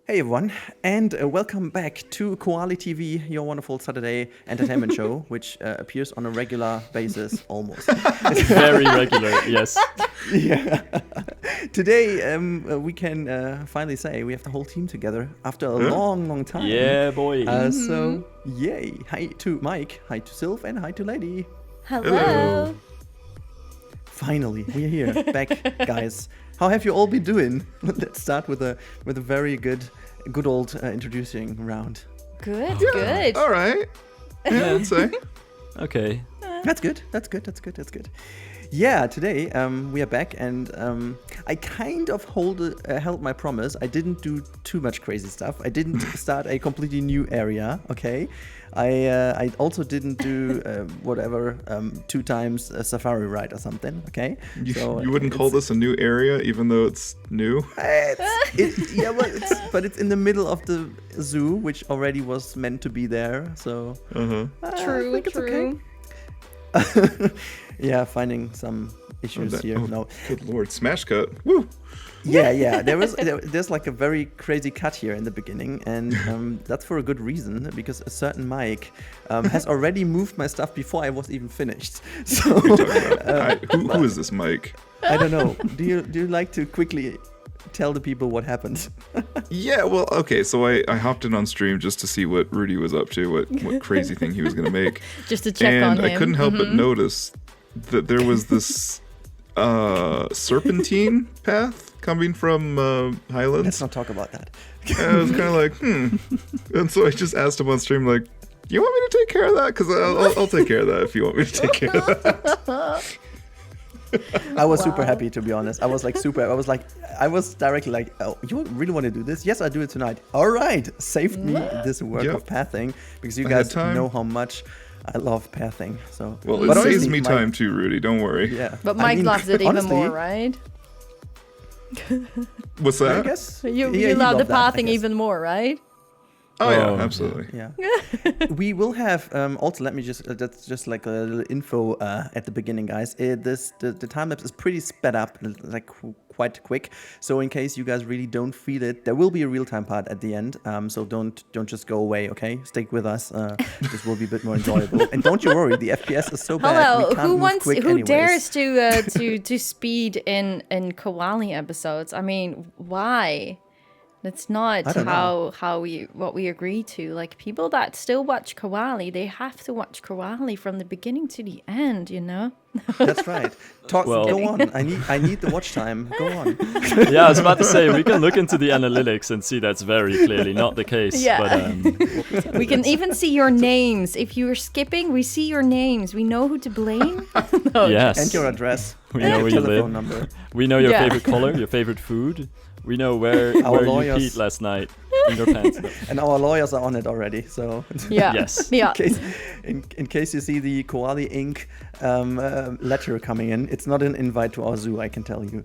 Hey everyone, and welcome back to Koali TV, your wonderful Saturday entertainment show, which appears on a regular basis, almost. Very regular, yes. Yeah. Today, we can finally say we have the whole team together after a long time. Yeah, boy. So, yay. Hi to Mike, hi to Sylph, and hi to Lady. Hello. Finally, we're here, back, guys. How have you all been doing? Let's start with a very good old introducing round. Good, Yeah, good. All right. Yeah, I'd say. Okay. That's good. Yeah, today we are back, and I kind of held my promise. I didn't do too much crazy stuff. I didn't start a completely new area. Okay, I also didn't do whatever 2 times a safari ride or something. Okay, You wouldn't call this a new area, even though it's new? But it's in the middle of the zoo, which already was meant to be there. So True, I think it's true. okay. Yeah, finding some issues here. Oh, No. good lord. Smash cut. Woo! Yeah. There's like a very crazy cut here in the beginning, and that's for a good reason, because a certain Mike has already moved my stuff before I was even finished. So Who is this Mike? I don't know. Do you like to quickly tell the people what happened? Yeah, well, okay, so I hopped in on stream just to see what Rudy was up to, what crazy thing he was going to make. Just to check and on him. I couldn't help but notice that there was this serpentine path coming from Let's Highlands. not talk about that. And I was kind of like, And so I just asked him on stream, like, you want me to take care of that? Because I'll take care of that if you want me to take care of that. I was super happy, to be honest. I was directly like, oh, you really want to do this? Yes, I'll do it tonight. All right, saved me this work Yep. of pathing, because you I had guys time. know how much I love pathing. So, Well, but it saves honestly, me Mike- time too, Rudy. Don't worry. Yeah, But I Mike mean, loves it even honestly, more, right? What's I that? guess You yeah, you he love the loved that, I pathing guess. even more, right? Oh, yeah, Oh, absolutely. Yeah. We will have also. Let me just that's just like a little info at the beginning, guys. The time lapse is pretty sped up, like quite quick. So in case you guys really don't feel it, there will be a real time part at the end. So don't just go away. Okay, stick with us. This will be a bit more enjoyable. And don't you worry, the FPS is so bad. Hello, we can't who move quick who anyways. dares to speed in Koali episodes? I mean, why? That's not I don't know. what we agree to. Like, people that still watch Koali, they have to watch Koali from the beginning to the end, you know? That's right. Talk. Well- Go on. I need the watch time. Go on. Yeah, I was about to say, we can look into the analytics and see that's very clearly not the case. Yeah. But, We can even see your names. If you're skipping, we see your names. We know who to blame. No, yes. And your address. We and know your where you telephone live. number. We know your Yeah. favorite color, your favorite food. We know where Our you lawyers. peed last night in your pants. No. And our lawyers are on it already. So. Yeah. Yes. Yeah. In case you see the Koali Inc. Letter coming in, it's not an invite to our zoo, I can tell you.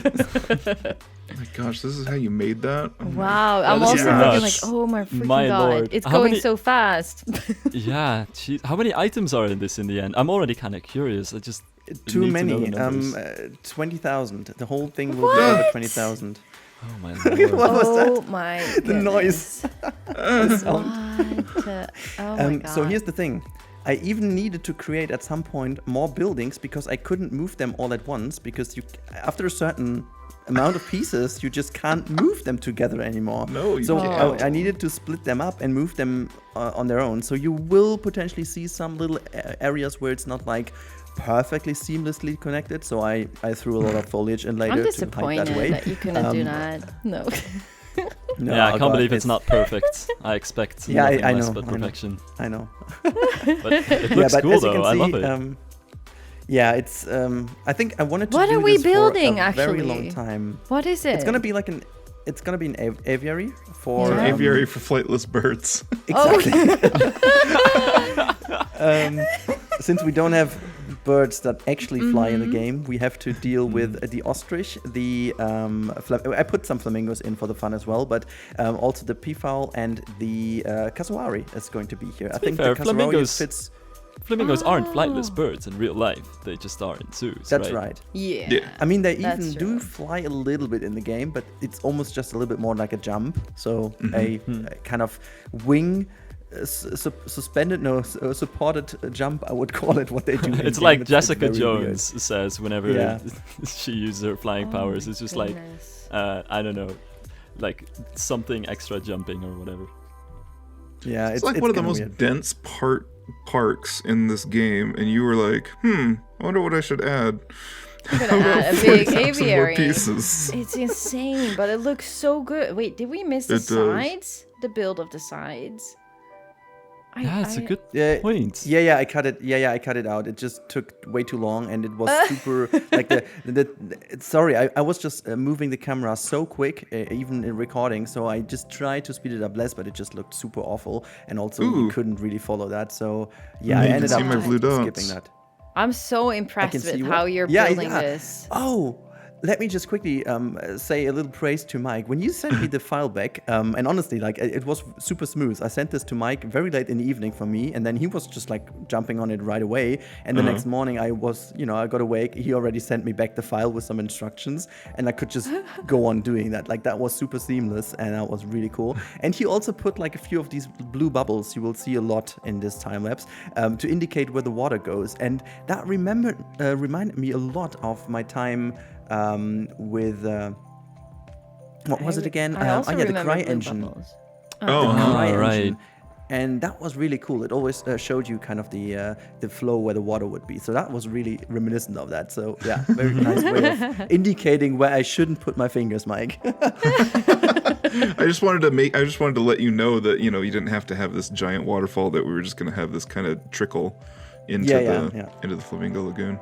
Oh my gosh, this is how you made that? Oh my- Wow. I'm this also is thinking like, nuts. oh my freaking My god. lord. It's How going many- so fast. Yeah, geez. How many items are in this in the end? I'm already kind of curious. I just Too need to many. know the numbers. 20,000. The whole thing will be over 20,000. Oh my What lord. was that? Oh my The noise. goodness. sound. What? Oh my god. So here's the thing. I even needed to create at some point more buildings because I couldn't move them all at once, because after a certain amount of pieces you just can't move them together anymore. No, you So can't. I needed to split them up and move them on their own. So you will potentially see some little areas where it's not like perfectly seamlessly connected. So I threw a lot of foliage in later I'm to hide disappointed that way. that you couldn't do that. No. No, Yeah, I God, can't believe it's not perfect. I expect Yeah, nothing I less know, but I know. perfection. I know. But it Yeah, looks but cool as you though. can I see, love it. yeah, it's. I think I wanted to What do are we this building, for a very actually? long time. What is it? It's gonna be like an. It's gonna be an aviary for Yeah. Aviary for flightless birds. Exactly. Since we don't have birds that actually fly in the game, we have to deal with the ostrich, the I put some flamingos in for the fun as well, but also the peafowl and the cassowary is going to be here. I think fair, the cassowary flamingos- fits. flamingos aren't flightless birds in real life. They just are in zoos. That's right. Yeah. Yeah. I mean, they That's even true. do fly a little bit in the game, but it's almost just a little bit more like a jump. So a kind of wing, suspended, no, supported jump, I would call it, what they do. It's in-game. like It's Jessica very Jones weird. says whenever Yeah. she uses her flying powers. It's just like, Goodness. I don't know, like something extra jumping or whatever. Yeah, It's like one of the kinda most weird. dense parks in this game, and you were like, I wonder what I should add. I'm gonna add a big 40,000 more aviary. pieces. It's insane, but it looks so good. Wait, did we miss the It does. sides? The build of the sides? Yeah, it's a good Yeah, point. Yeah, I cut it. Yeah, I cut it out. It just took way too long, and it was super like sorry, I was just moving the camera so quick, even in recording. So I just tried to speed it up less, but it just looked super awful, and also you Ooh. couldn't really follow that. So yeah, Yeah, I you can ended see up my just blue skipping dots. that. I'm so impressed see with what- how you're Yeah, building yeah. this. Oh, let me just quickly say a little praise to Mike. When you sent me the file back, and honestly, like it was super smooth. I sent this to Mike very late in the evening for me, and then he was just like jumping on it right away. And the next morning, I got awake. He already sent me back the file with some instructions, and I could just go on doing that. Like that was super seamless, and that was really cool. And he also put like a few of these blue bubbles. You will see a lot in this time lapse to indicate where the water goes, and that reminded me a lot of my time. With what was it again? I also the remember Cry blue engine. bubbles. Oh, Cry right. engine. And that was really cool. It always showed you kind of the flow where the water would be. So that was really reminiscent of that. So yeah, very nice way of indicating where I shouldn't put my fingers, Mike. I just wanted to let you know that you didn't have to have this giant waterfall. That we were just going to have this kind of trickle into into the Flamingo Lagoon.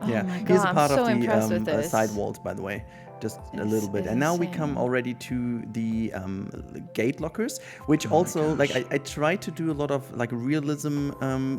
Yeah, my here's God, a I'm part so of impressed the with this. side walls, by the way, just a It's little bit. And now we come insane. already to the gate lockers, which also like I tried to do a lot of like realism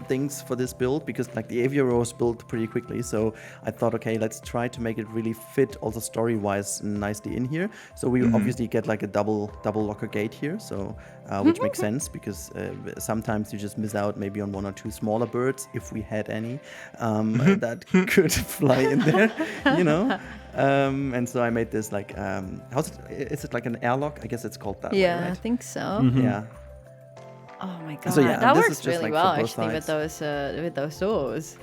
things for this build because like the Aviary was built pretty quickly. So I thought, okay, let's try to make it really fit also story-wise nicely in here. So we obviously get like a double locker gate here. So which makes sense because sometimes you just miss out maybe on one or two smaller birds if we had any that could fly in there, and so I made this like is it like an airlock? I guess it's called that. Yeah, way, I right? think so. Yeah. Oh my god, So, yeah, that this is works just, really like, well for both actually with those doors.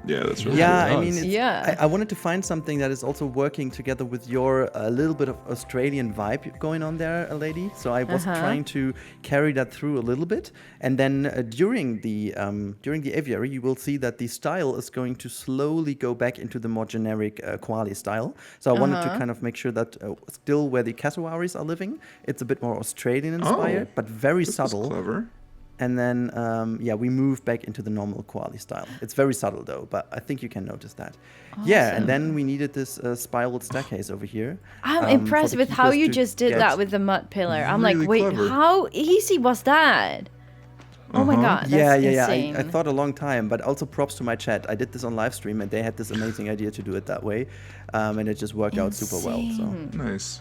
Yeah, that's really Yeah, cool. I mean, Nice. Yeah. I wanted to find something that is also working together with your a little bit of Australian vibe going on there, lady. So I was trying to carry that through a little bit, and then during the aviary, you will see that the style is going to slowly go back into the more generic Koali style. So I wanted to kind of make sure that still where the cassowaries are living, it's a bit more Australian inspired, but very This is subtle. clever. And then, we move back into the normal Koali style. It's very subtle though, but I think you can notice that. Yeah, and then we needed this spiraled staircase over here. I'm for impressed the with how keepers you to just did get- that with the mud pillar. I'm like, Really wait, clever. how easy was that? Oh my god, that's Yeah. insane. I thought a long time, but also props to my chat. I did this on live stream, and they had this amazing idea to do it that way, and it just worked out super well. So. Nice.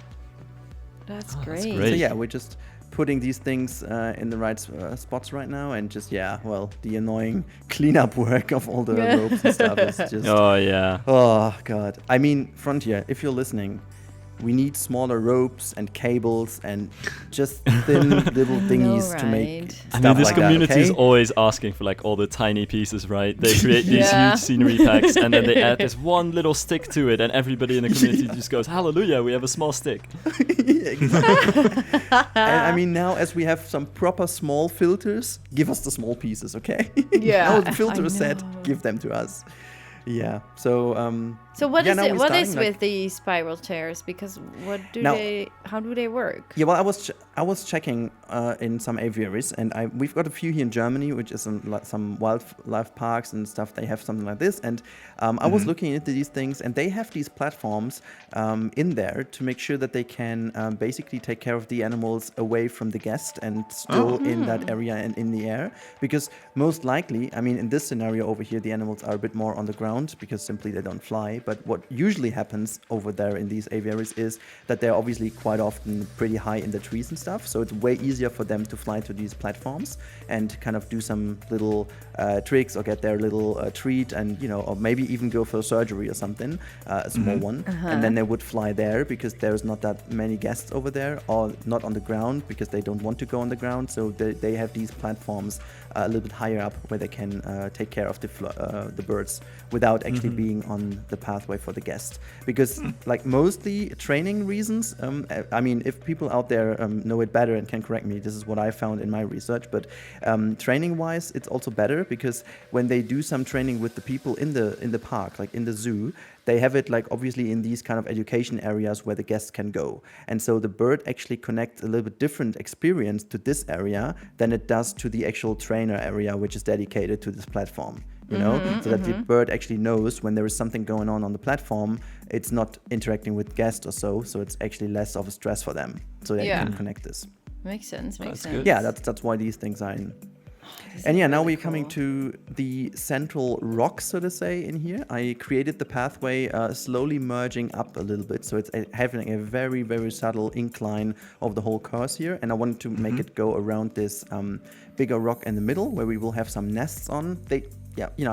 That's that's great. great. So yeah, we're just putting these things in the right spots right now, and just the annoying cleanup work of all the ropes and stuff is just. Oh yeah. Oh god. I mean, Frontier, if you're listening, we need smaller ropes and cables and just thin little thingies to make right? stuff I mean, this like community that, is okay? always asking for like all the tiny pieces, right? They create these Yeah. huge scenery packs, and then they add this one little stick to it, and everybody in the community just goes, "Hallelujah, we have a small stick." Yeah, exactly. And I mean, now as we have some proper small filters, give us the small pieces, okay? Yeah, Now the filter I is set, know. give them to us. Yeah. So So what yeah, is now it? we're What is starting, like- with the spiral chairs? Because Now- how do they work? Yeah, well, I was checking in some aviaries, and we've got a few here in Germany, which is in some wildlife parks and stuff. They have something like this, and I was looking into these things, and they have these platforms in there to make sure that they can basically take care of the animals away from the guest and still in that area and in the air. Because most likely, I mean, in this scenario over here, the animals are a bit more on the ground ground because simply they don't fly. But what usually happens over there in these aviaries is that they're obviously quite often pretty high in the trees and stuff. So it's way easier for them to fly to these platforms and kind of do some little tricks or get their little treat and, or maybe even go for surgery or something, a small one. And then they would fly there because there's not that many guests over there, or not on the ground because they don't want to go on the ground. So they have these platforms a little bit higher up where they can take care of the birds without actually being on the pathway for the guest. Because like mostly training reasons, I mean, if people out there know it better and can correct me, this is what I found in my research, but training wise it's also better because when they do some training with the people in the park, like in the zoo, they have it like obviously in these kind of education areas where the guests can go. And so the bird actually connects a little bit different experience to this area than it does to the actual trainer area, which is dedicated to this platform. So that the bird actually knows when there is something going on the platform, it's not interacting with guests or so it's actually less of a stress for them. So they can connect this. Makes sense. That's Sense. good. Yeah, that's why these things are in. And yeah, now we're coming to the central rock, so to say, in here. I created the pathway slowly merging up a little bit. So it's having a very, very subtle incline of the whole course here. And I wanted to make it go around this bigger rock in the middle where we will have some nests on.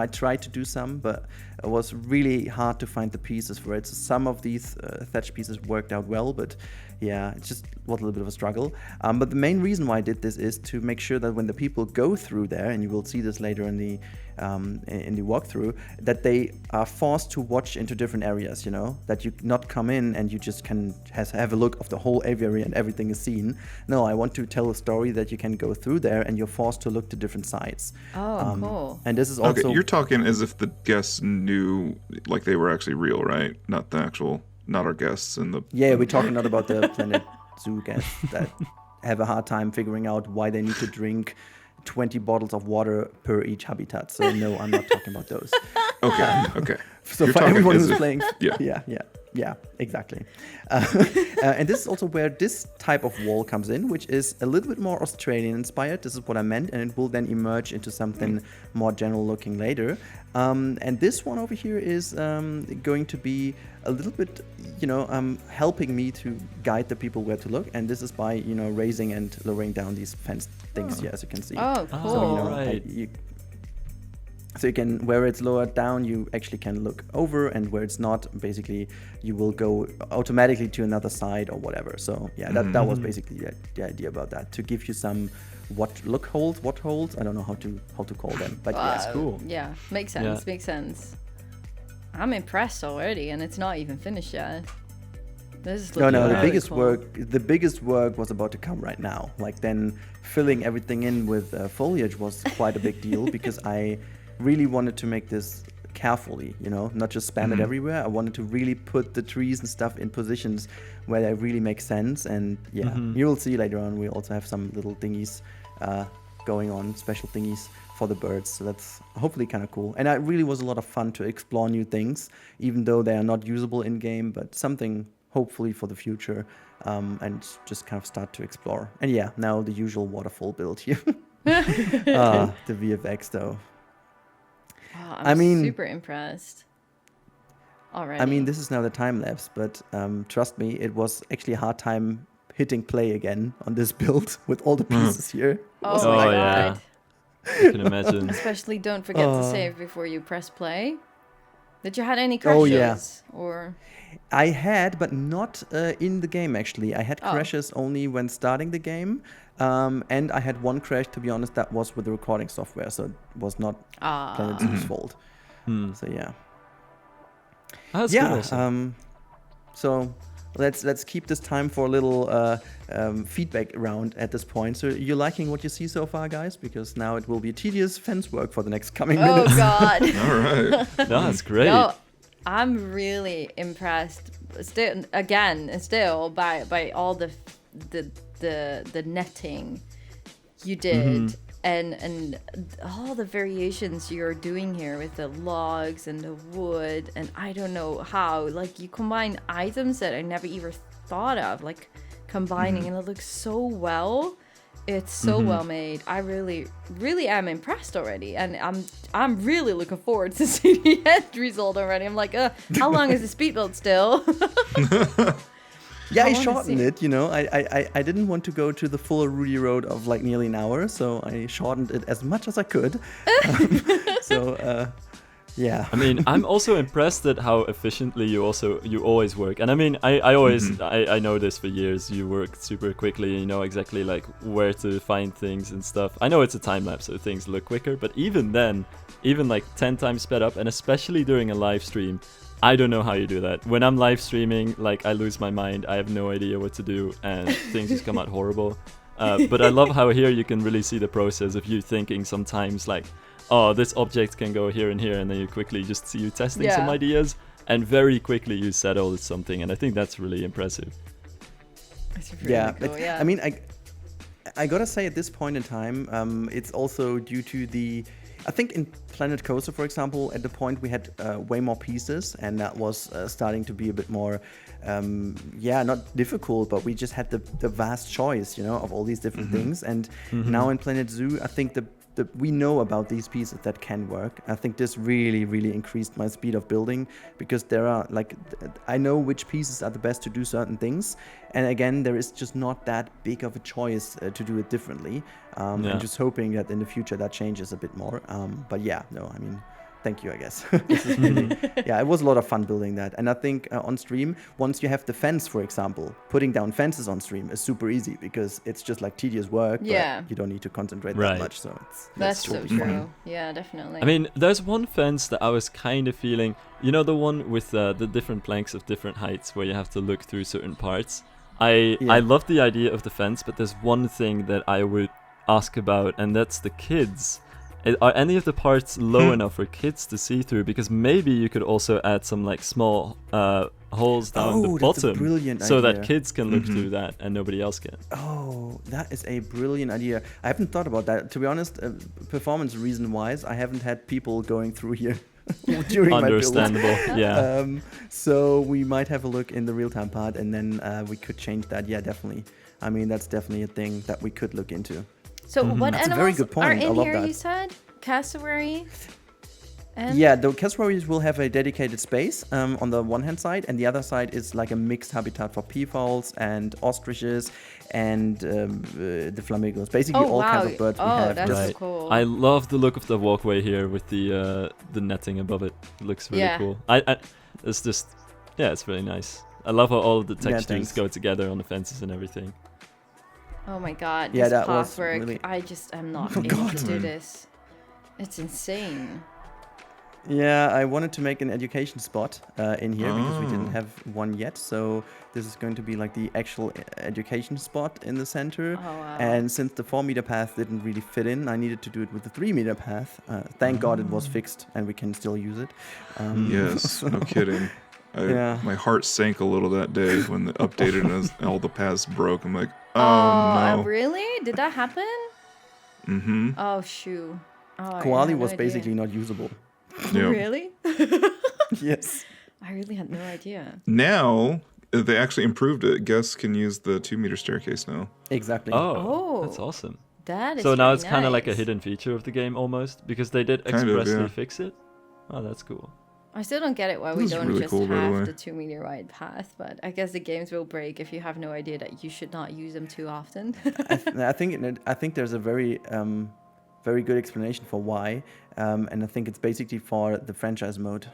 I tried to do some, but it was really hard to find the pieces for it. So some of these thatch pieces worked out well, but yeah, it just was a little bit of a struggle. But the main reason why I did this is to make sure that when the people go through there, and you will see this later in the walkthrough, that they are forced to watch into different areas, that you not come in and you just can have a look of the whole aviary and everything is seen. No, I want to tell a story that you can go through there and you're forced to look to different sides. Oh, cool. And this is also... Okay, you're talking as if the guests knew, like they were actually real, right? Not our guests in the... Yeah, we're talking not about the Planet Zoo guests that have a hard time figuring out why they need to drink 20 bottles of water per each habitat. So no, I'm not talking about those. Okay. So You're for talking everyone as who's if- playing... Yeah. Yeah, exactly. And this is also where this type of wall comes in, which is a little bit more Australian inspired. This is what I meant, and it will then emerge into something more general looking later. And this one over here is going to be a little bit, helping me to guide the people where to look. And this is by, raising and lowering down these fence things here, as you can see. Oh, cool. So, right. So you can, where it's lowered down, you actually can look over, and where it's not, basically, you will go automatically to another side or whatever. So yeah, that was basically the idea about that, to give you some what holes. I don't know how to call them, but yeah, it's cool. Yeah, makes sense. Makes sense. I'm impressed already, and it's not even finished yet. This is looking The really biggest cool. work was about to come right now. Like then filling everything in with foliage was quite a big deal because I really wanted to make this carefully, not just spam it everywhere. I wanted to really put the trees and stuff in positions where they really make sense. And yeah, you will see later on, we also have some little thingies going on, special thingies for the birds. So that's hopefully kind of cool. And it really was a lot of fun to explore new things, even though they are not usable in game, but something hopefully for the future, and just kind of start to explore. And yeah, now the usual waterfall build here. The VFX though. Wow, I mean, super impressed already. I mean, this is now the time lapse, but trust me, it was actually a hard time hitting play again on this build with all the pieces here. Oh my yeah. god. I can imagine. Especially don't forget to save before you press play. Did you had any crashes? Oh, yeah. Or I had, but not in the game actually. I had crashes only when starting the game. And I had one crash, to be honest, that was with the recording software, so it was not Planet Zoo's fault. So yeah. That's good also. So let's keep this time for a little feedback round at this point. So you're liking what you see so far, guys? Because now it will be todious fence work for the next coming minutes. oh god. All right. No, that's great. No, I'm really impressed. Still by all the netting you did and all the variations you're doing here with the logs and the wood, and I don't know how, like, you combine items that I never even thought of, like combining, and it looks so well. It's so well made. I really, really am impressed already, and I'm really looking forward to see the end result already. I'm like, how long is the speed build still? Yeah, I shortened it, you know. I didn't want to go to the full Rudy Road of like nearly an hour, so I shortened it as much as I could. Yeah. I mean, I'm also impressed at how efficiently you always work. And I mean, I always I know this for years. You work super quickly. You know exactly like where to find things and stuff. I know it's a time lapse, so things look quicker. But even then, even like 10 times sped up, and especially during a live stream, I don't know how you do that. When I'm live streaming, like I lose my mind. I have no idea what to do, and things just come out horrible. But I love how here you can really see the process of you thinking sometimes like, oh, this object can go here and here, and then you quickly just see you testing some ideas, and very quickly you settle something, and I think that's really impressive. It's really cool, I mean, I gotta say at this point in time, it's also due to I think in Planet Coaster, for example, at the point we had way more pieces, and that was starting to be a bit more, not difficult, but we just had the vast choice, you know, of all these different things. And now in Planet Zoo, I think we know about these pieces that can work. I think this really, really increased my speed of building, because there are like, I know which pieces are the best to do certain things. And again, there is just not that big of a choice to do it differently. I'm just hoping that in the future that changes a bit more. But yeah, no, I mean, thank you, I guess. This is really, it was a lot of fun building that. And I think on stream, once you have the fence, for example, putting down fences on stream is super easy, because it's just like tedious work, but you don't need to concentrate that much. So that's so totally true. fun. Yeah, definitely. I mean, there's one fence that I was kind of feeling, you know, the one with the different planks of different heights where you have to look through certain parts. I love the idea of the fence, but there's one thing that I would ask about, and that's the kids. Are any of the parts low enough for kids to see through? Because maybe you could also add some like small holes down the bottom, so that kids can look through that and nobody else can. Oh, that is a brilliant idea. I haven't thought about that. To be honest, performance reason-wise, I haven't had people going through here during my build. Understandable, yeah. So we might have a look in the real-time part, and then we could change that. Yeah, definitely. I mean, that's definitely a thing that we could look into. So what That's animals a very good point. are I in love here, that. you said? Cassowary? And? Yeah, the cassowaries will have a dedicated space on the one hand side, and the other side is like a mixed habitat for peafowls and ostriches and the flamingos. Basically all kinds of birds we have. That's so cool. I love the look of the walkway here with the netting above it. It looks really cool. It's just, it's really nice. I love how all of the textures go together on the fences and everything. Oh my god, Yeah, this that was pathwork, really- I just am not able to do this. It's insane. Yeah, I wanted to make an education spot in here because we didn't have one yet. So this is going to be like the actual education spot in the center. Oh, wow. And since the 4-meter path didn't really fit in, I needed to do it with the 3-meter path. Thank God it was fixed and we can still use it. Yes, no kidding. My heart sank a little that day when they updated and all the paths broke. I'm like, oh no. Really? Did that happen? Mm-hmm. Oh, shoo. Oh, Koali was basically not usable. Yeah. Really? Yes. I really had no idea. Now, they actually improved it. Guests can use the 2-meter staircase now. Exactly. Oh. That's awesome. That is So now very it's kind of like a nice. hidden feature of the game almost, because they did Kind of, expressly yeah. fix it. Oh, that's cool. I still don't get it why we This is don't really just cool, by the way. have the 2-meter wide path, but I guess the games will break if you have no idea that you should not use them too often. I think there's a very very good explanation for why, and I think it's basically for the franchise mode,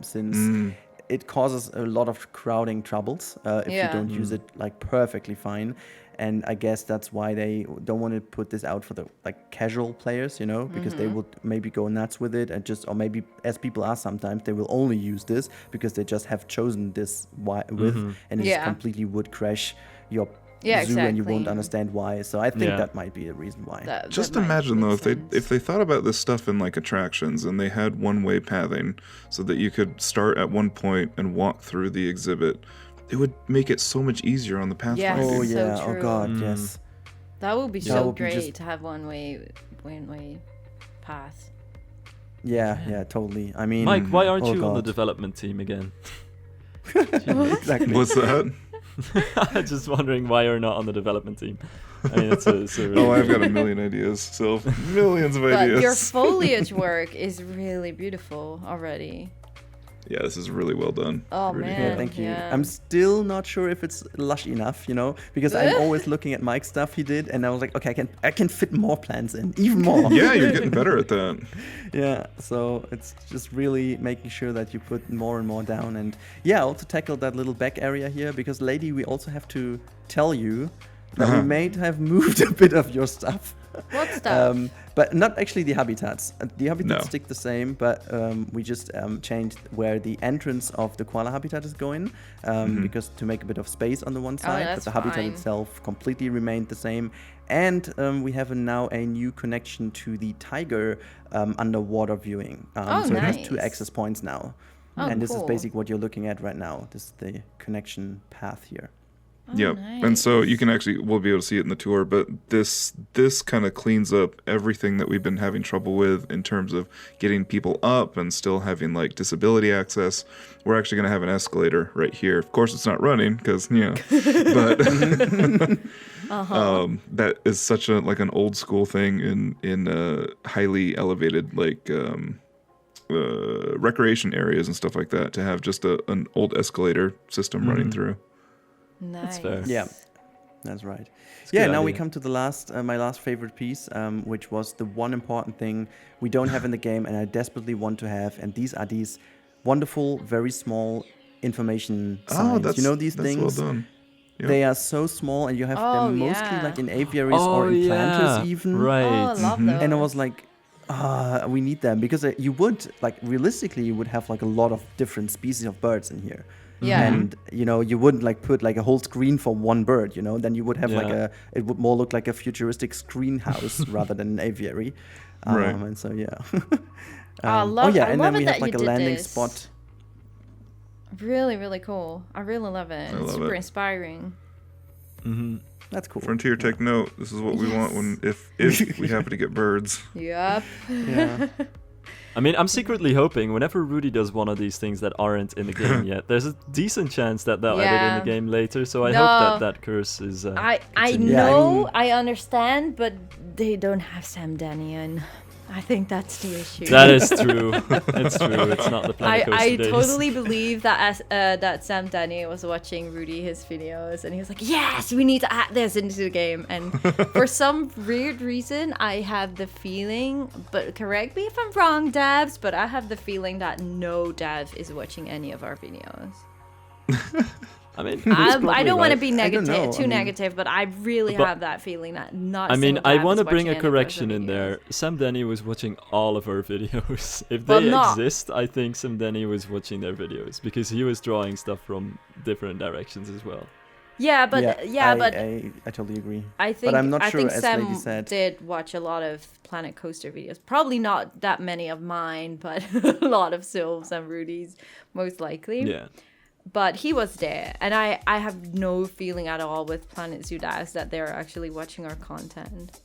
since it causes a lot of crowding troubles if you don't use it like perfectly fine. And I guess that's why they don't want to put this out for the like casual players, you know, because they would maybe go nuts with it and just, or maybe as people are sometimes, they will only use this because they just have chosen this width, and it completely would crash your zoo and you won't understand why. So I think that might be a reason why. Just imagine though, if they thought about this stuff in like attractions and they had one-way pathing so that you could start at one point and walk through the exhibit, it would make it so much easier on the pathfinding. Yes. Oh So yeah, true. oh god, yes. That would be That so would be great just- to have one-way path. Yeah, totally. I mean, Mike, why aren't oh you on the God. development team again? Exactly. What's that? Just wondering why you're not on the development team. I mean, it's a really I've got a million ideas. So millions of But ideas. your foliage work is really beautiful already. Yeah, this is really well done. Oh, Really man. Yeah, thank you. Yeah. I'm still not sure if it's lush enough, because I'm always looking at Mike's stuff he did, and I was like, okay, I can fit more plants in, even more. Yeah, you're getting better at that. Yeah, so it's just really making sure that you put more and more down, and yeah, also tackle that little back area here, because lady, we also have to tell you that we may have moved a bit of your stuff. What stuff? But not actually the habitats. The habitats No. stick the same, but we just changed where the entrance of the koala habitat is going, because to make a bit of space on the one side, but that's the habitat fine. itself completely remained the same. And we have now a new connection to the tiger underwater viewing. So it has 2 nice. access points now. Oh, And this is cool. basically what you're looking at right now. This is the connection path here. Yep. nice. And so you can we'll be able to see it in the tour, but this kind of cleans up everything that we've been having trouble with in terms of getting people up and still having like disability access. We're actually going to have an escalator right here. Of course, it's not running because, but that is such an old school thing in highly elevated recreation areas and stuff like that, to have just an old escalator system running through. Nice. fair. Yeah, that's right. a good Now we idea. come to the last, my last favorite piece, which was the one important thing we don't have in the game, and I desperately want to have. And these are these wonderful, very small information signs. That's these that's things. well done. Yep. They are so small, and you have Oh, them mostly yeah. like in aviaries or in planters even. Right. Oh, I love those. And I was like, we need them, because you would, realistically, you would have like a lot of different species of birds in here. Yeah. And you wouldn't put like a whole screen for one bird, then you would have Yeah. it would more look like a futuristic screen house rather than an aviary. Right. And so yeah. I love and it then we that have like you a did landing this. spot. Really, really cool. I really love it. I It's love super it. inspiring. That's cool. Frontier, take note. This is what we want if we happen to get birds. Yep. Yeah. I mean, I'm secretly hoping whenever Rudy does one of these things that aren't in the game yet, there's a decent chance that they'll edit in Yeah. the game later. So I No. hope that curse is. I continued. Yeah, I know, mean- I understand, but they don't have Sam Danian. I think that's the issue. That is true. It's true. It's not the Planet Coaster I days. totally believe that that Sam Daniel was watching Rudy his videos and he was like, yes, we need to add this into the game. And for some weird reason, I have the feeling, but correct me if I'm wrong, devs, but I have the feeling that no dev is watching any of our videos. I mean, I don't want to right. be I don't negative, know, too I mean- negative, but I really But- have that feeling that not. I mean, I want to bring a watching any of correction our in there. videos. Sam Denny was watching all of our videos. If Well, they not- exist, I think Sam Denny was watching their videos because he was drawing stuff from different directions as well. Yeah, but I totally agree. I think I'm not I sure, think as Sam Lady said. did watch a lot of Planet Coaster videos. Probably not that many of mine, but a lot of Sylv's and Rudy's, most likely. Yeah. But he was there, and I have no feeling at all with Planet Zoo Dash that they're actually watching our content.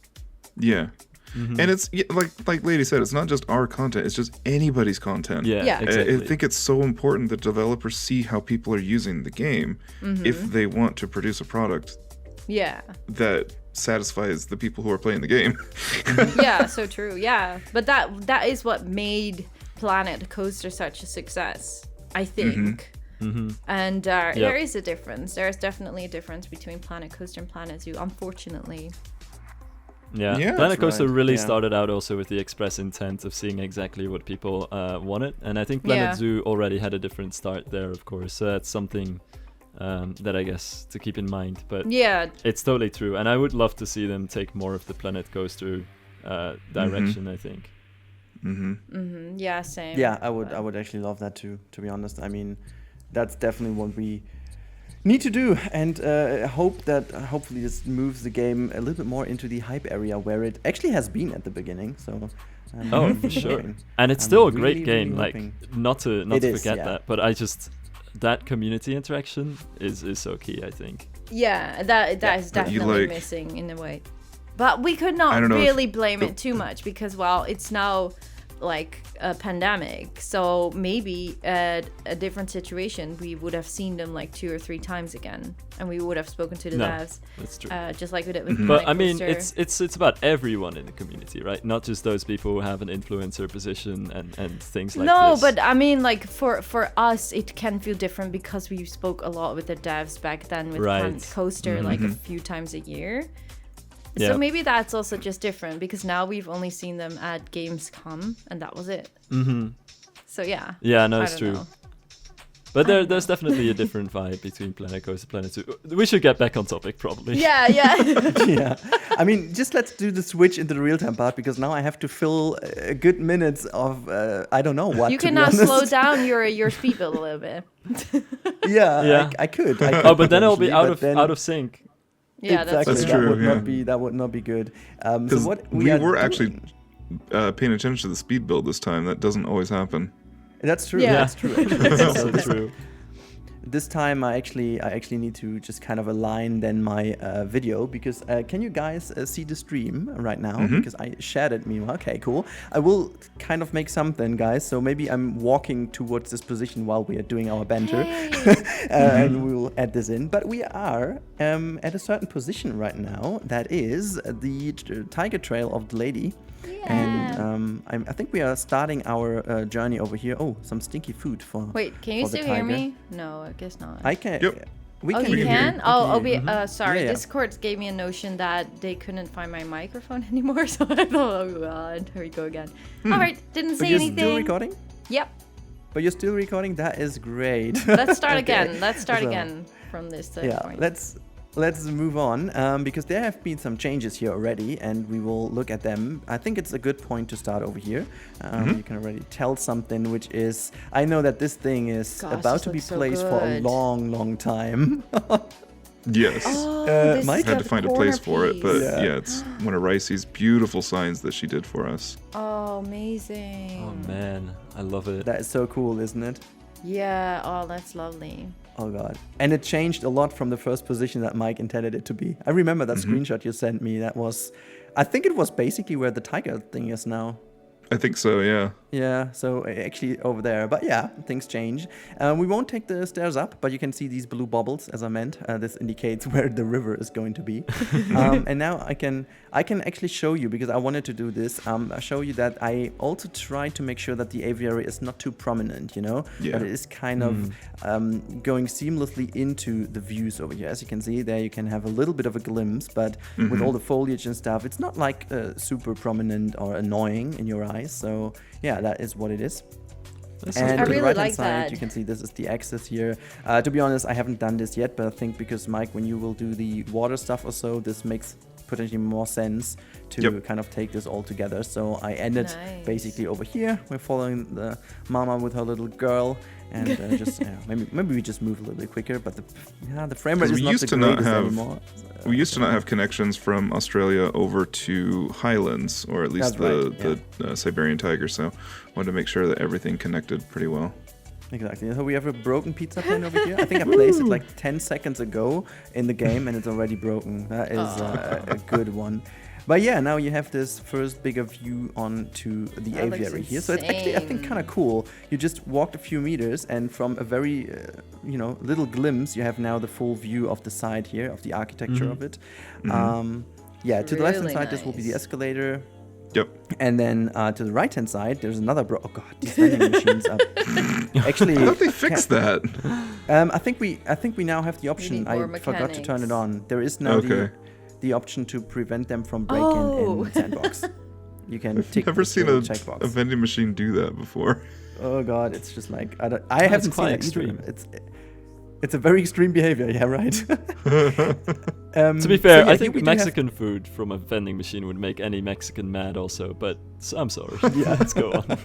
Yeah. And it's like Lady said, it's not just our content, it's just anybody's content. Yeah, Yeah. exactly. I think it's so important that developers see how people are using the game if they want to produce a product Yeah. that satisfies the people who are playing the game. Yeah, so true. Yeah. But that is what made Planet Coaster such a success, I think. And there is a difference. There's definitely a difference between Planet Coaster and Planet Zoo, unfortunately. Yeah, Yeah, Planet that's Coaster right, really yeah. started out also with the express intent of seeing exactly what people wanted, and I think Planet Yeah. Zoo already had a different start there, of course. So that's something that I guess to keep in mind. But Yeah. it's totally true, and I would love to see them take more of the Planet Coaster direction. I think. Yeah, same. Yeah, I would actually love that too, to be honest. I mean, that's definitely what we need to do, and hopefully this moves the game a little bit more into the hype area where it actually has been at the beginning. So Oh, for sure. hoping. And it's I'm still a really, great game. really Like hoping. not to It is, forget yeah. that, but I just that community interaction is so key. I think. Yeah, that is But you definitely like- missing in a way. But we could I not don't know if really blame the- it too much because, well, it's now like a pandemic. So maybe a different situation, we would have seen them like 2 or 3 times again, and we would have spoken to the devs. That's true. Just like we did with But Panic I mean, Coaster. it's about everyone in the community, right? Not just those people who have an influencer position and things like no, this. but I mean, like for us, it can feel different because we spoke a lot with the devs back then with Panic Coaster, like a few times a year. Yeah. So maybe that's also just different because now we've only seen them at Gamescom and that was it. So yeah. Yeah, no, I it's don't true. know. But there's definitely a different vibe between Planet Coaster, Planet Zoo. We should get back on topic, probably. Yeah. Yeah. I mean, just let's do the switch into the real-time part because now I have to fill a good minutes of I don't know what. You to can be now honest. slow down your speed build a little bit. Yeah. I could. Oh, but then it'll be potentially, out of sync. Yeah, exactly. that's That's true. true. That would not be good. So Because what we are were doing- actually paying attention to the speed build this time. That doesn't always happen. That's true. Yeah. That's true. Actually. That's So also true. this time I actually need to just kind of align then my video because can you guys see the stream right now? Because I shared it meanwhile. Okay, cool. I will kind of make something, guys. So maybe I'm walking towards this position while we are doing our banter, and we will add this in. But we are at a certain position right now. That is the tiger trail of the lady. And I think we are starting our journey over here. Oh, some stinky food for. Wait, can you for the still hear tiger. me? No, I guess not. I can. Yep. We Oh, can you hear can? you. Oh, We can hear you. sorry. Yeah, yeah. Discord gave me a notion that they couldn't find my microphone anymore, so I thought, oh god, here we go again. All right, didn't But say you're anything. still recording? Yep. But you're still recording? That is great. Let's start Okay. again. Let's start So, again from this Yeah, point. let's move on because there have been some changes here already, and we will look at them. I think it's a good point to start over here. You can already tell something, which is I know that this thing is Gosh, about this to be looks so placed for a good. long time. Yes. Oh, this Mike is Had the to find a corner place for it, but piece. Yeah. it's one of Ricey's beautiful signs that she did for us. Oh, amazing. Oh man, I love it. That is so cool, isn't it? Yeah, oh, that's lovely. Oh god. And it changed a lot from the first position that Mike intended it to be. I remember that screenshot you sent me. That was, I think it was basically where the tiger thing is now. I think so, yeah. Yeah, so actually over there. But yeah, things change. We won't take the stairs up, but you can see these blue bubbles, as I meant. This indicates where the river is going to be. And now I can actually show you, because I wanted to do this, show you that I also try to make sure that the aviary is not too prominent, you know? Yeah. That it is kind of going seamlessly into the views over here. As you can see there, you can have a little bit of a glimpse, but with all the foliage and stuff, it's not like super prominent or annoying in your eyes. So yeah, that is what it is. That's And I to the really right hand like side, that. you can see this is the axis here. To be honest, I haven't done this yet, but I think because Mike, when you will do the water stuff or so, this makes potentially more sense to kind of take this all together. So I ended Nice. basically over here. We're following the mama with her little girl, and just maybe we just move a little bit quicker. But the frame rate 'Cause is we not used the to not greatest have- anymore. We used to not have connections from Australia over to Highlands, or at least That's the Siberian tiger, so wanted to make sure that everything connected pretty well. Exactly. So we have a broken pizza pan over here. I think I placed it like 10 seconds ago in the game, and it's already broken. That is a good one. But yeah, now you have this first bigger view onto the That looks aviary here. So it's actually, I think, kind of cool. You just walked a few meters, and from a very, little glimpse, you have now the full view of the side here, of the architecture of it. Yeah, to the left-hand Really side, this will be the nice. escalator. Yep. And then to the right-hand side, there's another oh god, these vending machines are actually. I thought they fixed that. I think we now have the option. need I more forgot to turn it mechanics. on. There is now Okay. the option to prevent them from breaking Oh. in Sandbox. You can tick Never this seen little a checkbox. vending machine do that before. Oh god, it's just like I haven't quite seen extreme. it either. It's a very extreme behavior. Yeah, right. To be fair, so yeah, I here think we do have- Mexican food from a vending machine would make any Mexican mad also, but I'm sorry. Yeah, let's go on.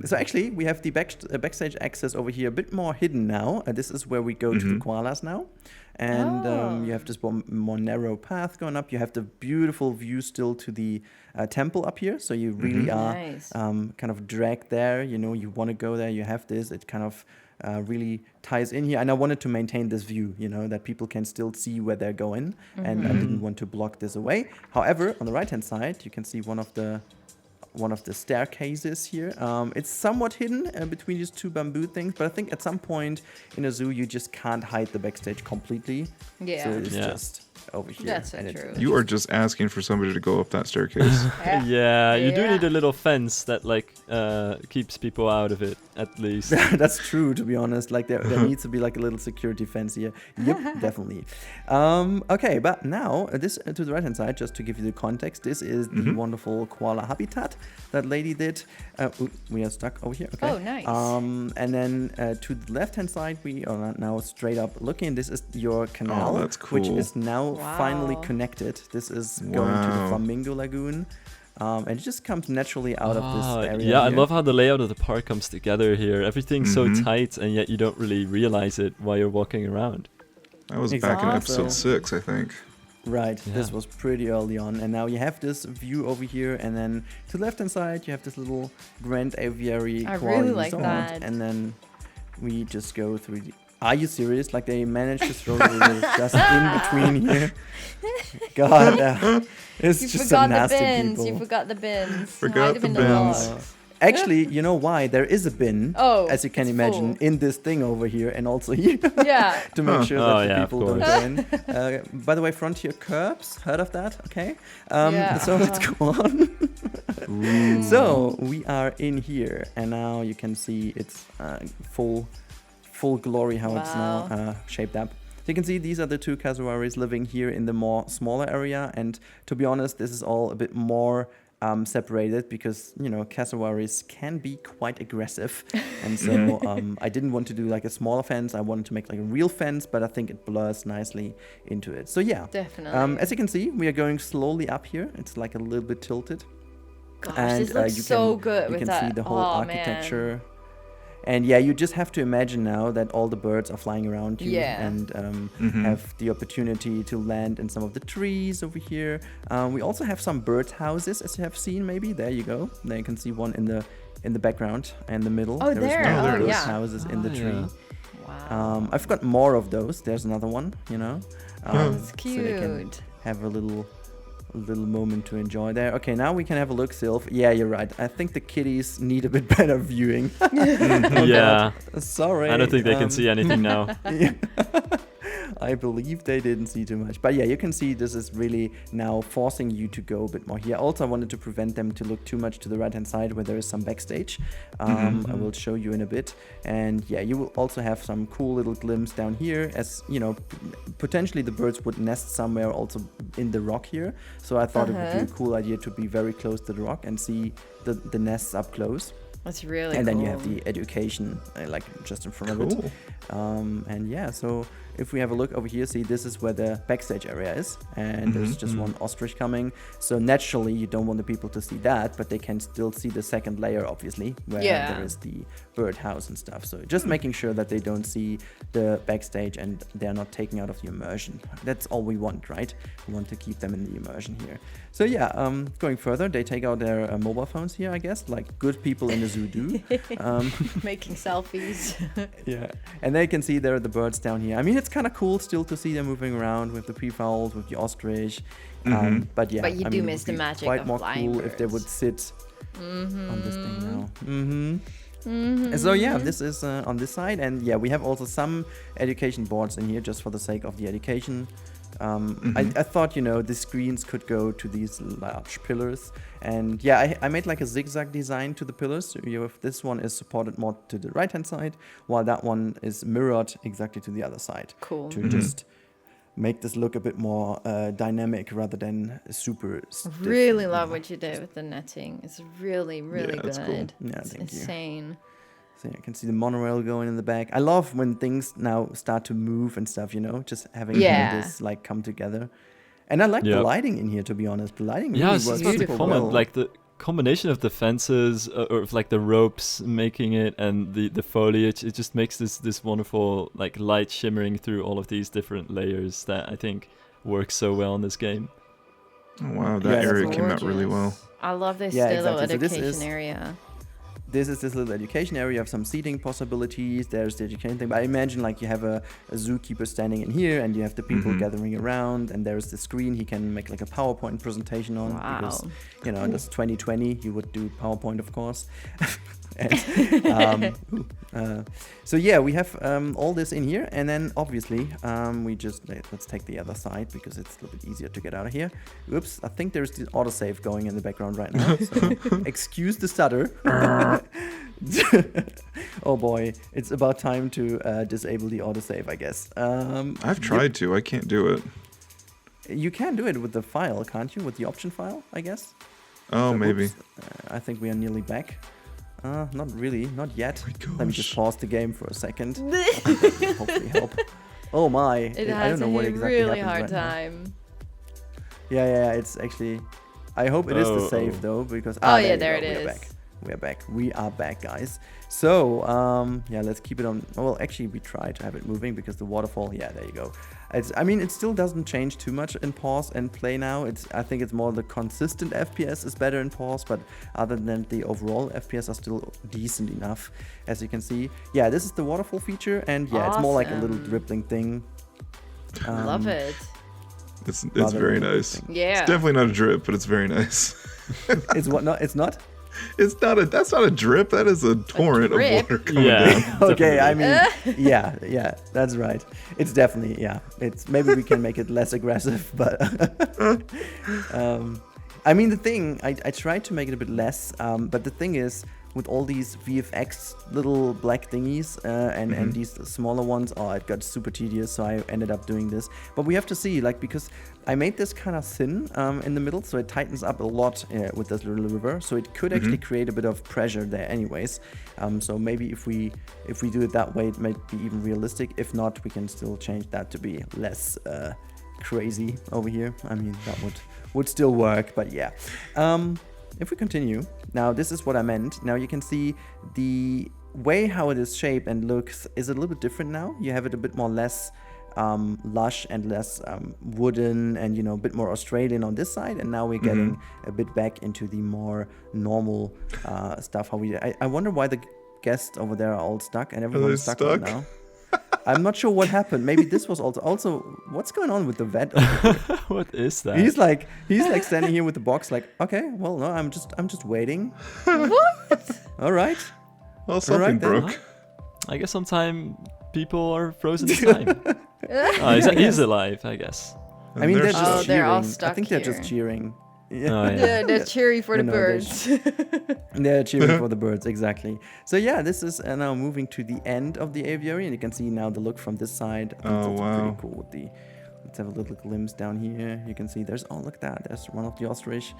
So actually, we have the backstage access over here a bit more hidden now. This is where we go to the koalas now. And you have this more narrow path going up. You have the beautiful view still to the temple up here. So you really are Nice. kind of dragged there. You know, you want to go there. You have this. It kind of really ties in here. And I wanted to maintain this view, you know, that people can still see where they're going. And I didn't want to block this away. However, on the right-hand side, you can see one one of the staircases here. It's somewhat hidden between these two bamboo things, but I think at some point in a zoo you just can't hide the backstage completely. Yeah. So it's Yeah. just over here. That's so and true. You are just asking for somebody to go up that staircase. Yeah, you do Yeah. need a little fence that like keeps people out of it at least. That's true, to be honest. Like there needs to be like a little security fence here. Yep, definitely. Okay, but now this to the right hand side, just to give you the context, this is the wonderful koala habitat that lady did. We are stuck over here. Okay. Oh, nice. And then to the left hand side, we are now straight up looking. This is your canal, Oh, that's which cool. is now finally Wow. connected. This is going to the Wow. Flamingo Lagoon. And it just comes naturally out of this area. Yeah, I here. love how the layout of the park comes together here. Everything's so tight, and yet you don't really realize it while you're walking around. That was Exactly. back in episode So- 6, I think. Right, this Yeah. was pretty early on, and now you have this view over here, and then to the left hand side you have this little Grand Aviary I Koali really like Resort, that. and then we just go through the... Are you serious? Like they managed to throw the little dust in between here? God, it's You just forgot some the nasty bins. people. You forgot the bins. Forgot Hide them the in the bins. log. Actually, you know why? There is a bin, Oh, as you can it's imagine, full. in this thing over here, and also here. Yeah. To make sure Oh, that yeah, the of people don't course. go in. By the way, Frontier Curbs, heard of that? Okay. Yeah. So let's go on. So we are in here, and now you can see it's full glory how it's now Wow. shaped up. So you can see these are the two cassowaries living here in the more smaller area, and to be honest, this is all a bit more separated because cassowaries can be quite aggressive, and so I didn't want to do like a smaller fence. I wanted to make like a real fence, but I think it blurs nicely into it. So yeah, Definitely. as you can see, we are going slowly up here. It's like a little bit tilted, Gosh, and this looks you so can, good you with can that. see the whole Oh, man. architecture. And yeah, you just have to imagine now that all the birds are flying around you Yeah. and have the opportunity to land in some of the trees over here. We also have some bird houses, as you have seen. Maybe there you go. There you can see one in the background and the middle. Oh, There is there. one of Oh, those yeah. houses in the Oh, tree. yeah. Wow. I've got more of those. There's another one. That's So you can cute. have a little moment to enjoy there. Okay, now we can have a look, Sylph. Yeah, you're right. I think the kitties need a bit better viewing. Yeah, Sorry. I don't think they can see anything now. Yeah. I believe they didn't see too much. But yeah, you can see this is really now forcing you to go a bit more here. Also, I wanted to prevent them to look too much to the right-hand side where there is some backstage. I will show you in a bit. And yeah, you will also have some cool little glimpse down here as, potentially the birds would nest somewhere also in the rock here. So I thought it would be a cool idea to be very close to the rock and see the nests up close. That's really And cool. then you have the education like just in front of it. Cool. And yeah, so if we have a look over here, see this is where the backstage area is, and there's just one ostrich coming. So naturally you don't want the people to see that, but they can still see the second layer, obviously, where there is the birdhouse and stuff. So just making sure that they don't see the backstage and they're not taken out of the immersion. That's all we want, right? We want to keep them in the immersion here. So yeah, going further, they take out their mobile phones here, I guess, like good people in the zoo do. Making selfies. Yeah, and they can see there are the birds down here. I mean, it's kind of cool still to see them moving around with the peafowls, with the ostrich. But yeah, But you I do mean, it miss would the be magic quite of more flying cool if they would birds. sit on this thing now. So yeah, this is on this side, and yeah, we have also some education boards in here just for the sake of the education. I thought, the screens could go to these large pillars, and yeah, I made like a zigzag design to the pillars. So this one is supported more to the right hand side, while that one is mirrored exactly to the other side. Cool. To just make this look a bit more dynamic rather than super stiff. Really love what you did with the netting. It's really, really Yeah, good. it's cool. Yeah, It's thank you. insane. So I can see the monorail going in the back. I love when things now start to move and stuff, just having Yeah. this like come together. And I like the Yep. lighting in here, to be honest. The lighting really Yeah, I was works just about to super comment, well. like the combination of the fences or of, like the ropes making it and the foliage, it just makes this wonderful like light shimmering through all of these different layers that I think works so well in this game. Oh, wow, Yeah, that that's area came out really well. I love this Yeah, little exactly. So this education is- area. this is this little education area. You have some seating possibilities. There's the education thing. But I imagine like you have a zookeeper standing in here, and you have the people gathering around, and there's the screen he can make like a PowerPoint presentation on. Wow. Because, you know, that's 2020. You would do PowerPoint, of course. And, so yeah, we have all this in here, and then obviously we just let's take the other side because it's a little bit easier to get out of here. Oops, I think there's the autosave going in the background right now, so excuse the stutter. Oh boy, it's about time to disable the autosave, I guess. I've tried to. I can't do it. You can do it with the file, can't you? With the option file, I guess. Oh, So, maybe. whoops, I think we are nearly back. Not really, not yet. Oh my Let me just gosh. pause the game for a second. Hopefully help. Oh my! It I has don't know what a exactly really happens hard right now. time. Yeah, it's actually. I hope it is the save Oh. though, because Oh, yeah, you there go, it we're is. back. We are back, guys. So yeah, let's keep it on. Well, actually, we try to have it moving because the waterfall. Yeah, there you go. I mean, it still doesn't change too much in pause and play now. I think it's more the consistent FPS is better in pause, but other than that, the overall FPS are still decent enough, as you can see. Yeah, this is the waterfall feature, and yeah, it's more like a little Awesome. dribbling thing. Love it. It's rather very than nice. anything. Yeah. It's definitely not a drip, but it's very nice. It's what? No, it's not. It's not a. That's not a drip. That is a torrent of drip? water coming Yeah. down. Okay, I definitely. mean, yeah, that's right. It's definitely, yeah. It's maybe we can make it less aggressive, but I mean, the thing I tried to make it a bit less, but the thing is, with all these VFX little black thingies and these smaller ones, oh, it got super tedious, so I ended up doing this. But we have to see, like, because I made this kind of thin in the middle, so it tightens up a lot with this little river, so it could actually create a bit of pressure there anyways. So maybe if we do it that way, it might be even realistic. If not, we can still change that to be less crazy over here. I mean, that would still work, but yeah. If we continue, now this is what I meant. Now you can see the way how it is shaped and looks is a little bit different now. You have it a bit more less lush and less wooden and, you know, a bit more Australian on this side. And now we're getting a bit back into the more normal stuff. I wonder why the guests over there are all stuck and everyone's stuck right now. I'm not sure what happened. Maybe this was also what's going on with the vet over here? What is that? He's like standing here with the box like, okay, well, no, I'm just waiting. What? All right. Well, something Alright then. broke. I guess sometime people are frozen in time. Oh, he's alive, I guess. I mean, they're there's- just Oh, cheering. they're all I stuck think they're just here. cheering. Yeah. Oh, yeah. They're cheering for You the know, they're birds. They're cheering for the birds, exactly. So yeah, this is now moving to the end of the aviary, and you can see now the look from this side. I think Oh, that's wow. pretty cool with the. Let's have a little glimpse down here. You can see there's look at that. There's one of the ostrich,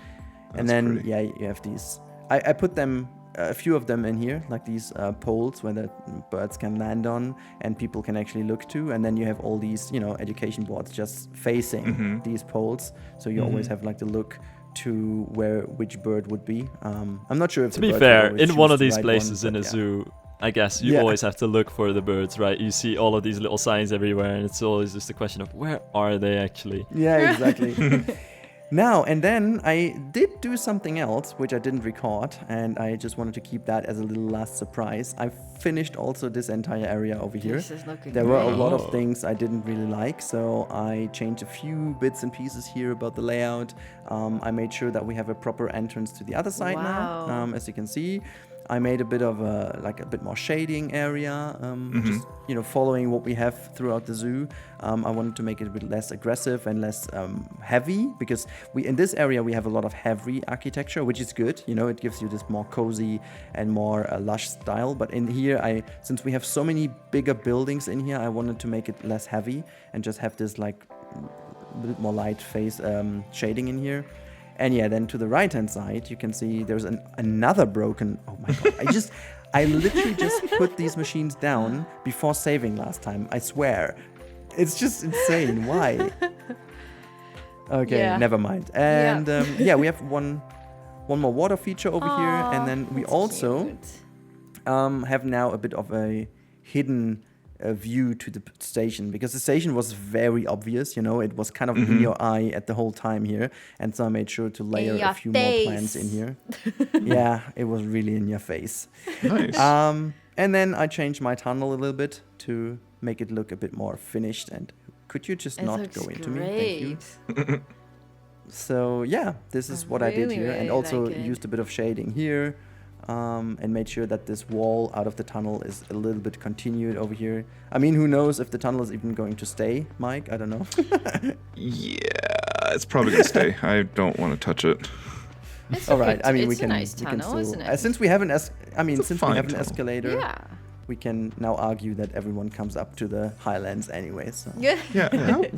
and That's then pretty. yeah, you have these. I put them a few of them in here, like these poles where the birds can land on and people can actually look to, and then you have all these, you know, education boards just facing these poles, so you always have like the look to where which bird would be. I'm not sure if To the be birds will fair, always in one choose of the these right places one, in a but yeah. zoo, I guess you Yeah. always have to look for the birds, right? You see all of these little signs everywhere, and it's always just a question of where are they actually? Yeah, exactly. Now, and then I did do something else, which I didn't record, and I just wanted to keep that as a little last surprise. I finished also this entire area over here. This is looking There were a great. lot Oh. of things I didn't really like, so I changed a few bits and pieces here about the layout. I made sure that we have a proper entrance to the other side Wow. now, as you can see. I made a bit of a bit more shading area, just, you know, following what we have throughout the zoo. I wanted to make it a bit less aggressive and less heavy, because in this area we have a lot of heavy architecture, which is good. You know, it gives you this more cozy and more lush style. But in here, since we have so many bigger buildings in here, I wanted to make it less heavy and just have this like a bit more light face shading in here. And yeah, then to the right hand side, you can see there's another broken. Oh my god! I literally just put these machines down before saving last time. I swear, it's just insane. Why? Okay, Yeah. never mind. And yeah, we have one more water feature over here, and then we That's also cute. have now a bit of a hidden view to the station, because the station was very obvious, you know, it was kind of in your eye at the whole time here, and so I made sure to layer a few more plants in here. Yeah, it was really in your face. Nice. And then I changed my tunnel a little bit to make it look a bit more finished. And could you just not go into me? Thank you. So yeah, this is what I did here, and also used a bit of shading here. And made sure that this wall out of the tunnel is a little bit continued over here. I mean, who knows if the tunnel is even going to stay, Mike? I don't know. Yeah, it's probably gonna stay. I don't want to touch it. It's All right. I mean, it's a nice tunnel, still, isn't it? since we have an escalator, Yeah. we can now argue that everyone comes up to the highlands anyway. So Yeah. Yeah,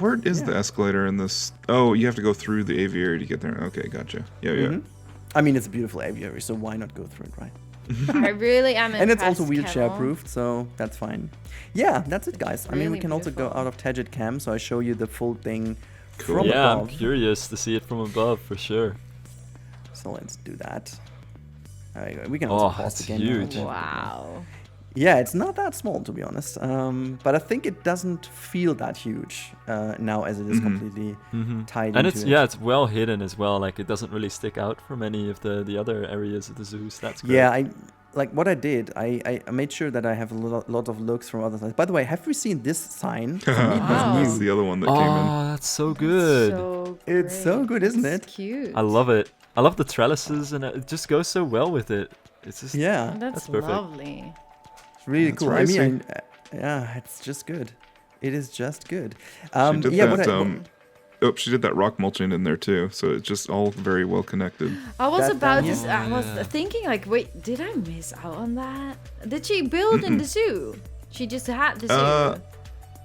where is the escalator in this? Oh, you have to go through the aviary to get there. Okay, gotcha. Yeah. I mean, it's a beautiful aviary, so why not go through it, right? I really am impressed. And it's also wheelchair Camel. proofed, so that's fine. Yeah, that's it, guys. I mean, we really can also go beautiful. out of Tagit Cam, so I show you the full thing Cool. from Yeah, I'm above. curious to see it from above for sure. So let's do that. There you go. We can also Oh, pause it's the game. huge. now. Wow. Yeah, it's not that small, to be honest. But I think it doesn't feel that huge now, as it is completely tied And into it's it's well hidden as well. Like it doesn't really stick out from any of the other areas of the zoos. That's great. Yeah, what I did, I made sure that I have a lot of looks from other sides. By the way, have we seen this sign? For me, it was Wow. It's new. the other one that came in. Oh, that's so good. So It's so great. good, isn't It's it? cute. I love it. I love the trellises, and it just goes so well with it. It's just Yeah, That's perfect. lovely. it's really That's cool. ricey. I mean, yeah, it's just good. It is just good. She did yeah, that. She did that rock mulching in there too, so it's just all very well connected. I was That- about that- to. I was thinking, like, wait, did I miss out on that? Did she build in the zoo? She just had the zoo.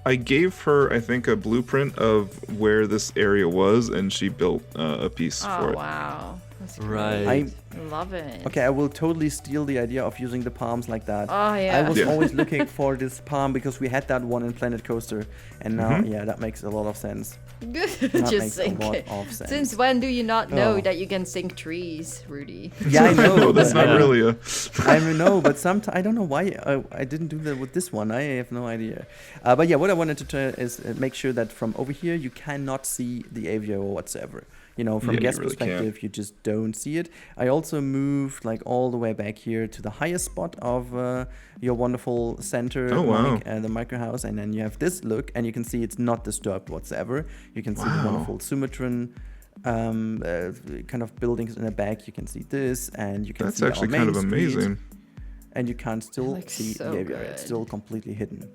I gave her, I think, a blueprint of where this area was, and she built a piece for Oh it. wow, that's great. Right. Love it. Okay, I will totally steal the idea of using the palms like that. Oh yeah. I was Yeah. always looking for this palm because we had that one in Planet Coaster, and now, yeah, that makes a lot of sense. That Just makes a sink lot it. of sense. Since when do you not know Oh. that you can sink trees, Rudy? Yeah, I know. No, that's but not I- really a. I know, but sometimes I don't know why I didn't do that with this one. I have no idea. But yeah, what I wanted to try is make sure that from over here you cannot see the aviary whatsoever. You know, from Yeah, you guest really perspective, you just don't see it. I also moved like all the way back here to the highest spot of your wonderful center, Oh, wow. Mike, the micro house, and then you have this look, and you can see it's not disturbed whatsoever. You can see the Wow. wonderful Sumatran kind of buildings in the back. You can see this, and you can That's see our actually main kind of street, amazing. and you can't still looks see so the aviary. It's good. still completely hidden.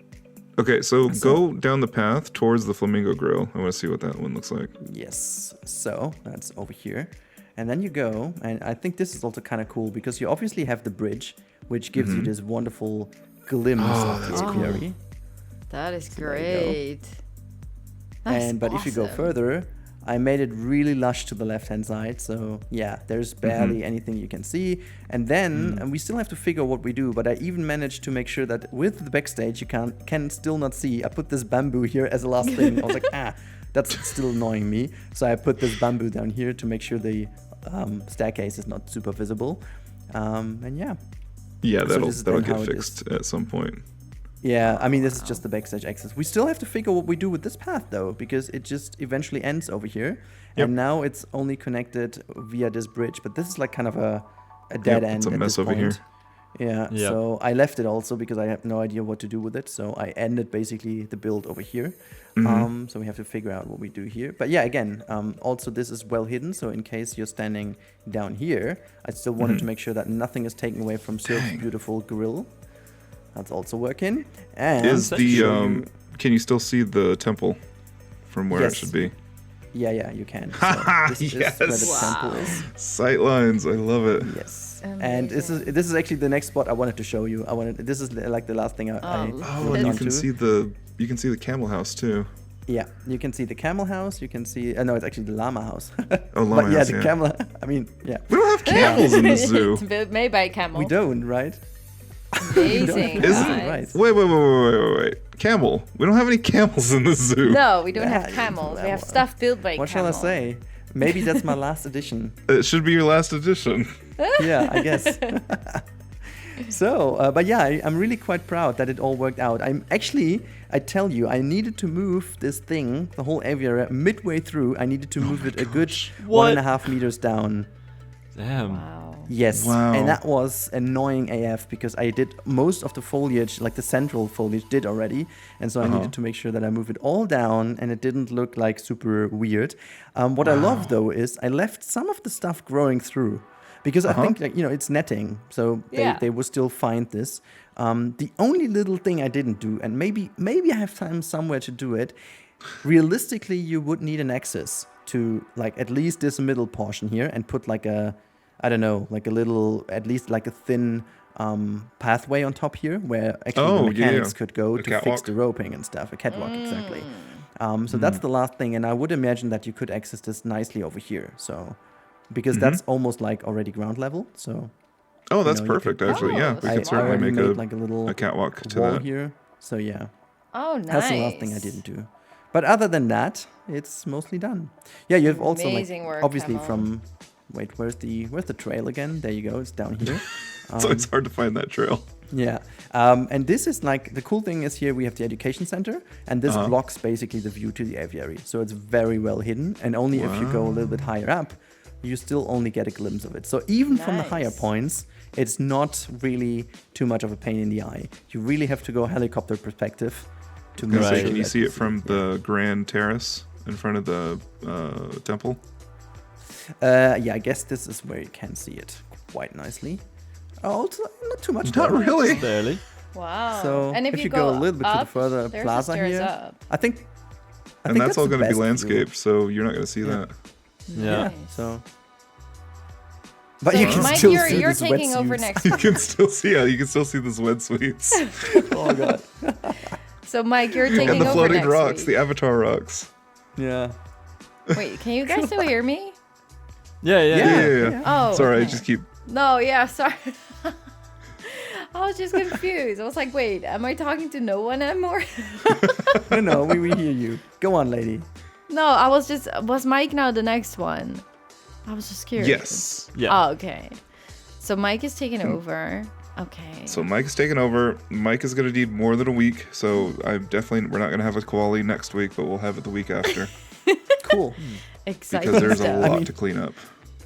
Okay, so go down the path towards the Flamingo Grill. I want to see what that one looks like. Yes. So that's over here. And then you go, and I think this is also kind of cool because you obviously have the bridge, which gives you this wonderful glimpse of the that's cool. aviary. That is there you go. great. That's But if you go awesome. further, I made it really lush to the left-hand side. So yeah, there's barely anything you can see. And then and we still have to figure what we do. But I even managed to make sure that with the backstage you can still not see. I put this bamboo here as a last thing. I was like, that's still annoying me. So I put this bamboo down here to make sure the staircase is not super visible. And yeah. Yeah, So this is that'll then how get it fixed at some point. Yeah, I mean, this is just the backstage access. We still have to figure what we do with this path, though, because it just eventually ends over here. Yep. And now it's only connected via this bridge. But this is like kind of a dead end. it's a at mess this over here. point. Yeah, Yep. so I left it also because I have no idea what to do with it. So I ended basically the build over here. So we have to figure out what we do here. But yeah, again, also this is well hidden. So in case you're standing down here, I still wanted to make sure that nothing is taken away from Sylph's beautiful grill. That's also working. And Is to the show you- can you still see the temple from where Yes. it should be? Yeah, you can. So this is where the Yes. temple is. Sight lines, I love it. Yes. And this is actually the next spot I wanted to show you. This is like the last thing I Oh, looked and you onto. can see the camel house too. Yeah, you can see the camel house. You can see. No, it's actually the llama house. Oh, llama but yeah, house, the yeah. camel. I mean, yeah. We don't have camels in the zoo. It's built made by a camel. We don't, right? Amazing. Is guys. it? Right. Wait. Camel. We don't have any camels in the zoo. No, we don't Yeah, have camels. We yeah, have well, stuff built by What camels. shall I say? Maybe that's my last edition. It should be your last edition. Yeah, I guess. But yeah, I'm really quite proud that it all worked out. I tell you, I needed to move this thing, the whole aviary, midway through. I needed to move it a good 1.5 meters down. Damn. Wow. Yes, Wow. and that was annoying AF because I did most of the foliage, like the central foliage did already, and so I needed to make sure that I move it all down and it didn't look like super weird. What I love though is I left some of the stuff growing through because I think like, it's netting, so they will still find this. The only little thing I didn't do, and maybe I have time somewhere to do it. Realistically, you would need an access to like at least this middle portion here and put like a, I don't know, like a little, at least like a thin pathway on top here where actually the mechanics could go to catwalk. fix the roping and stuff. A catwalk, exactly. So that's the last thing, and I would imagine that you could access this nicely over here. So because that's almost like already ground level. So Oh, that's you perfect, could- actually. Yeah, we I could certainly already make made like a little catwalk to wall that. here. So yeah. Oh, nice. That's the last thing I didn't do. But other than that, it's mostly done. Yeah, you have also Amazing like work, obviously Hamill. from where's the trail again? There you go, it's down here. So it's hard to find that trail. Yeah. And this is like the cool thing is here we have the education center and this blocks basically the view to the aviary. So it's very well hidden and only if you go a little bit higher up, you still only get a glimpse of it. So even from the higher Nice. points, it's not really too much of a pain in the eye. You really have to go helicopter perspective to make Right. sure Can you that see it from yeah. the grand terrace in front of the temple? Yeah, I guess this is where you can see it quite nicely. Also, not too much. Not though. really. Barely. Wow. So and if if you go a little bit to the up, further there's plaza the stairs here, up. I think And that's all the going to be best view. landscape, so you're not going to see that. Yeah. Nice. So, but So, you can Mike, still you're, see you're the taking over sweatsuits. next You week. can still see, you can still see the sweatsuits Oh god. So, Mike, you're taking and the over floating next rocks, week. the avatar rocks. Yeah. Wait, can you guys still hear me? Yeah. Yeah. Oh. Sorry, I okay. just keep. No, yeah, sorry. I was just confused. I was like, wait, am I talking to no one anymore? No, we hear you. Go on, lady. No, was Mike now the next one? I was just curious. Yes. Yeah. Oh, okay. So Mike is taking over. Okay. So Mike is taking over. Mike is going to need more than a week. So we're not going to have a Koali next week, but we'll have it the week after Cool. Exciting because there's a stuff. lot to clean up.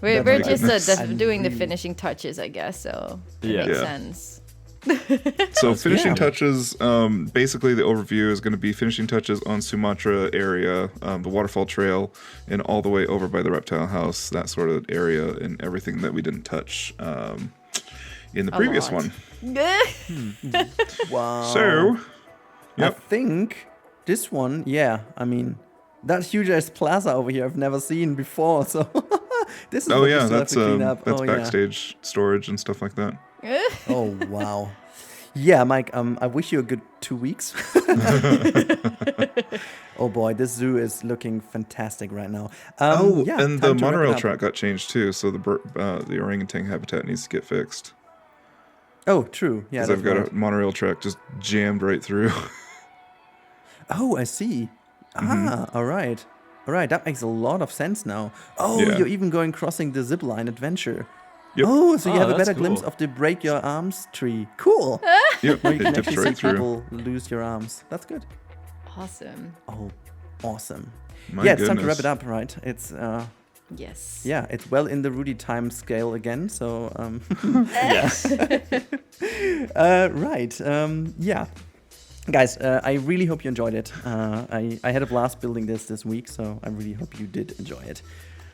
We're That's just goodness. doing the Really- finishing touches, I guess. So it Yeah. makes Yeah. sense. So finishing yeah. touches, basically the overview is going to be finishing touches on Sumatra area, the waterfall trail, and all the way over by the reptile house, that sort of area, and everything that we didn't touch in the previous lot. one. Wow. So, I yep. think this one, yeah. I mean, that huge ass plaza over here I've never seen before. So this is Oh what you yeah, still have that's to clean up. that's Oh, yeah. backstage storage and stuff like that. Oh wow. Yeah, Mike. I wish you a good 2 weeks. Oh boy, this zoo is looking fantastic right now. Yeah, and time the to wrap it monorail up. track got changed too, so the orangutan habitat needs to get fixed. Oh, true. Yeah, Because that's I've got right. a monorail track just jammed right through. Oh, I see. Mm-hmm. All right. That makes a lot of sense now. Oh, Yeah. you're even going crossing the zip line adventure. Yep. Oh, so you Oh, have a that's better glimpse cool. of the break your arms tree. Cool. Yep, Now you it can dips actually right see through. people lose your arms. That's good. Awesome. Oh, awesome. My Yeah, it's time to goodness. wrap it up, right? It's Yes. yeah, it's well in the Rudy time scale again. So Yes. right. Yeah. Guys, I really hope you enjoyed it. I had a blast building this week, so I really hope you did enjoy it.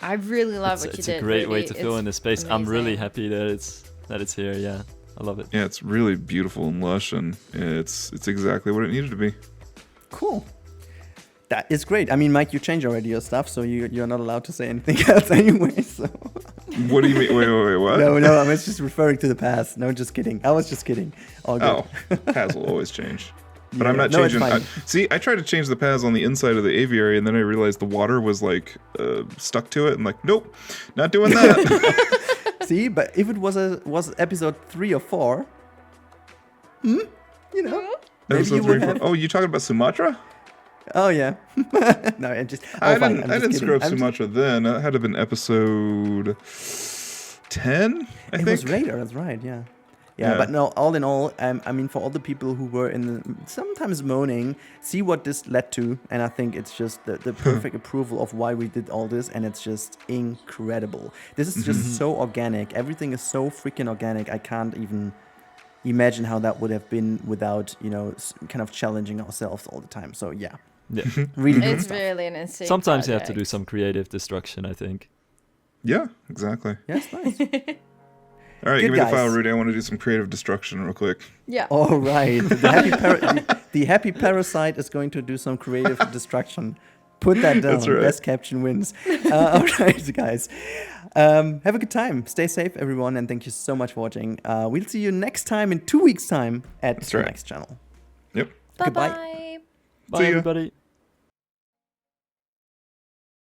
I really love It's, what you it's did. a great way Rudy. to fill It's in the space. I'm really amazing. happy that it's here. Yeah, I love it. Yeah, it's really beautiful and lush, and it's exactly what it needed to be. Cool. That is great. I mean, Mike, you changed already your stuff, so you're not allowed to say anything else anyway. So What do you mean? Wait, what? no, I was just referring to the past. No, just kidding. I was just kidding. All good. Oh, paths will always change. But I'm Yeah. not No, it's changing. fine. See, I tried to change the paths on the inside of the aviary, and then I realized the water was like stuck to it. And like, nope, not doing that. See, but if it was episode 3 or 4, you know, maybe Episode you 3, would 4. have. Oh, you talking about Sumatra? Oh yeah. No, I just. I Oh, fine, didn't. I'm I just didn't kidding. screw up I'm just- Sumatra then. That had to have been episode 10. I It think. was radar. That's right. Yeah. Yeah, but no, all in all, I mean, for all the people who were sometimes moaning, see what this led to. And I think it's just the perfect approval of why we did all this. And it's just incredible. This is just so organic. Everything is so freaking organic. I can't even imagine how that would have been without, kind of challenging ourselves all the time. So, yeah. Really good It's stuff. really an insane Sometimes you have to project. do some creative destruction, I think. Yeah, exactly. Yes, nice. All right, Good give me guys. the file, Rudy. I want to do some creative destruction real quick. Yeah. All right. The happy parasite is going to do some creative destruction. Put that down. That's right. Best caption wins. All right, guys. Have a good time. Stay safe, everyone, and thank you so much for watching. We'll see you next time in 2 weeks' time at the right. next channel. Yep. Goodbye. Bye-bye. Bye, See ya. everybody.